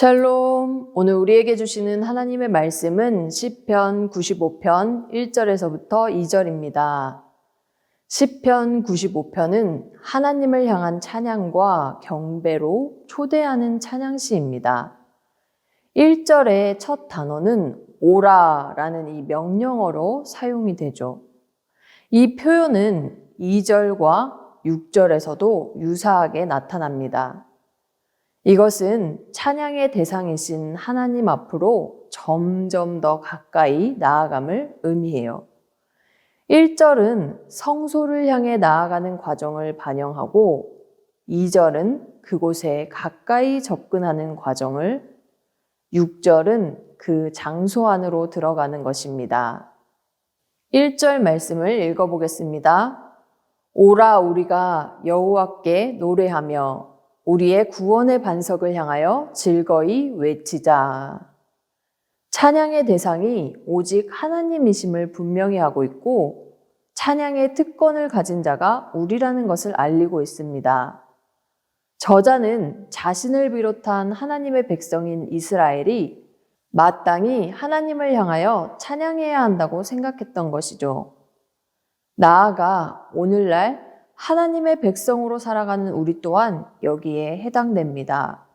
샬롬. 오늘 우리에게 주시는 하나님의 말씀은 시편 95편 1절에서부터 2절입니다. 시편 95편은 하나님을 향한 찬양과 경배로 초대하는 찬양시입니다. 1절의 첫 단어는 오라라는 이 명령어로 사용이 되죠. 이 표현은 2절과 6절에서도 유사하게 나타납니다. 이것은 찬양의 대상이신 하나님 앞으로 점점 더 가까이 나아감을 의미해요. 1절은 성소를 향해 나아가는 과정을 반영하고 2절은 그곳에 가까이 접근하는 과정을, 6절은 그 장소 안으로 들어가는 것입니다. 1절 말씀을 읽어보겠습니다. 오라 우리가 여호와께 노래하며 우리의 구원의 반석을 향하여 즐거이 외치자. 찬양의 대상이 오직 하나님이심을 분명히 하고 있고 찬양의 특권을 가진 자가 우리라는 것을 알리고 있습니다. 저자는 자신을 비롯한 하나님의 백성인 이스라엘이 마땅히 하나님을 향하여 찬양해야 한다고 생각했던 것이죠. 나아가 오늘날 하나님의 백성으로 살아가는 우리 또한 여기에 해당됩니다.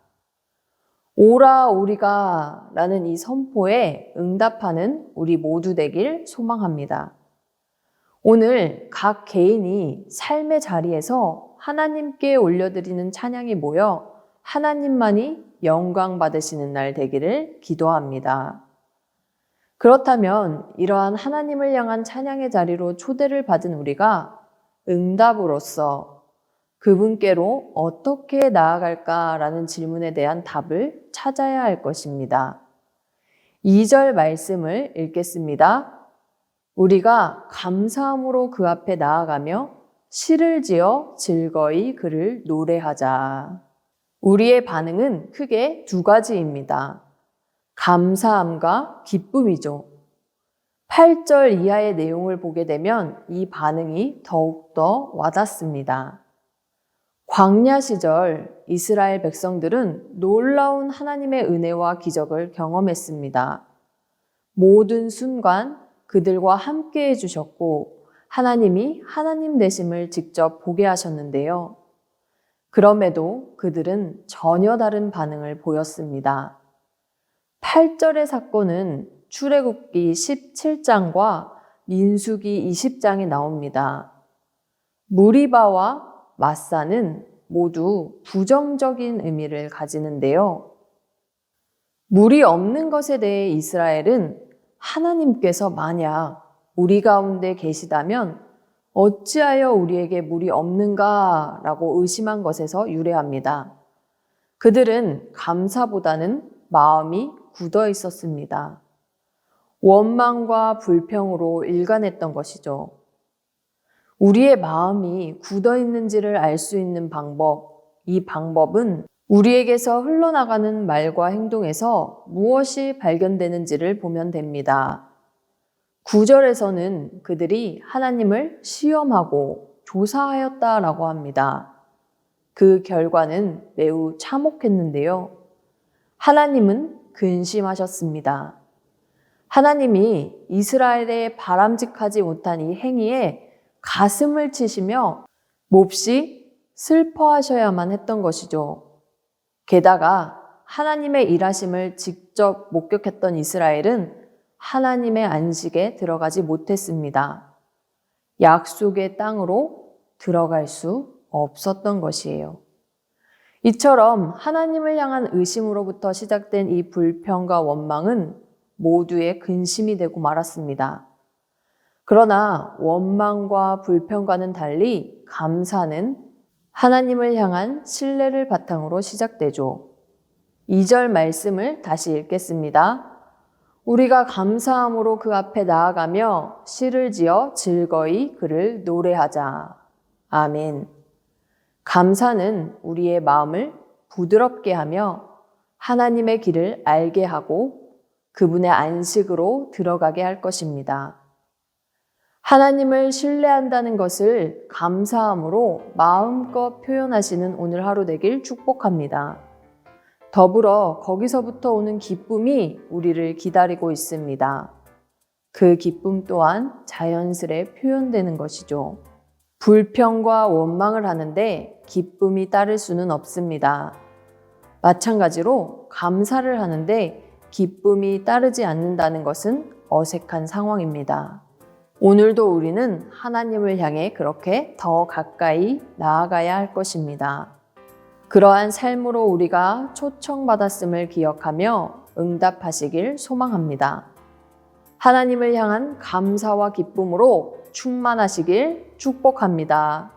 오라 우리가 라는 이 선포에 응답하는 우리 모두 되길 소망합니다. 오늘 각 개인이 삶의 자리에서 하나님께 올려드리는 찬양이 모여 하나님만이 영광 받으시는 날 되기를 기도합니다. 그렇다면 이러한 하나님을 향한 찬양의 자리로 초대를 받은 우리가 응답으로서 그분께로 어떻게 나아갈까라는 질문에 대한 답을 찾아야 할 것입니다. 2절 말씀을 읽겠습니다. 우리가 감사함으로 그 앞에 나아가며 시를 지어 즐거이 그를 노래하자. 우리의 반응은 크게 두 가지입니다. 감사함과 기쁨이죠. 8절 이하의 내용을 보게 되면 이 반응이 더욱더 와닿습니다. 광야 시절 이스라엘 백성들은 놀라운 하나님의 은혜와 기적을 경험했습니다. 모든 순간 그들과 함께 해주셨고 하나님이 하나님 되심을 직접 보게 하셨는데요. 그럼에도 그들은 전혀 다른 반응을 보였습니다. 8절의 사건은 출애굽기 17장과 민수기 20장에 나옵니다. 무리바와 마사는 모두 부정적인 의미를 가지는데요. 물이 없는 것에 대해 이스라엘은 하나님께서 만약 우리 가운데 계시다면 어찌하여 우리에게 물이 없는가 라고 의심한 것에서 유래합니다. 그들은 감사보다는 마음이 굳어 있었습니다. 원망과 불평으로 일관했던 것이죠. 우리의 마음이 굳어 있는지를 알 수 있는 방법, 이 방법은 우리에게서 흘러나가는 말과 행동에서 무엇이 발견되는지를 보면 됩니다. 9절에서는 그들이 하나님을 시험하고 조사하였다라고 합니다. 그 결과는 매우 참혹했는데요. 하나님은 근심하셨습니다. 하나님이 이스라엘의 바람직하지 못한 이 행위에 가슴을 치시며 몹시 슬퍼하셔야만 했던 것이죠. 게다가 하나님의 일하심을 직접 목격했던 이스라엘은 하나님의 안식에 들어가지 못했습니다. 약속의 땅으로 들어갈 수 없었던 것이에요. 이처럼 하나님을 향한 의심으로부터 시작된 이 불평과 원망은 모두의 근심이 되고 말았습니다. 그러나 원망과 불평과는 달리 감사는 하나님을 향한 신뢰를 바탕으로 시작되죠. 2절 말씀을 다시 읽겠습니다. 우리가 감사함으로 그 앞에 나아가며 시를 지어 즐거이 그를 노래하자. 아멘. 감사는 우리의 마음을 부드럽게 하며 하나님의 길을 알게 하고 그분의 안식으로 들어가게 할 것입니다. 하나님을 신뢰한다는 것을 감사함으로 마음껏 표현하시는 오늘 하루 되길 축복합니다. 더불어 거기서부터 오는 기쁨이 우리를 기다리고 있습니다. 그 기쁨 또한 자연스레 표현되는 것이죠. 불평과 원망을 하는데 기쁨이 따를 수는 없습니다. 마찬가지로 감사를 하는데 기쁨이 따르지 않는다는 것은 어색한 상황입니다. 오늘도 우리는 하나님을 향해 그렇게 더 가까이 나아가야 할 것입니다. 그러한 삶으로 우리가 초청받았음을 기억하며 응답하시길 소망합니다. 하나님을 향한 감사와 기쁨으로 충만하시길 축복합니다.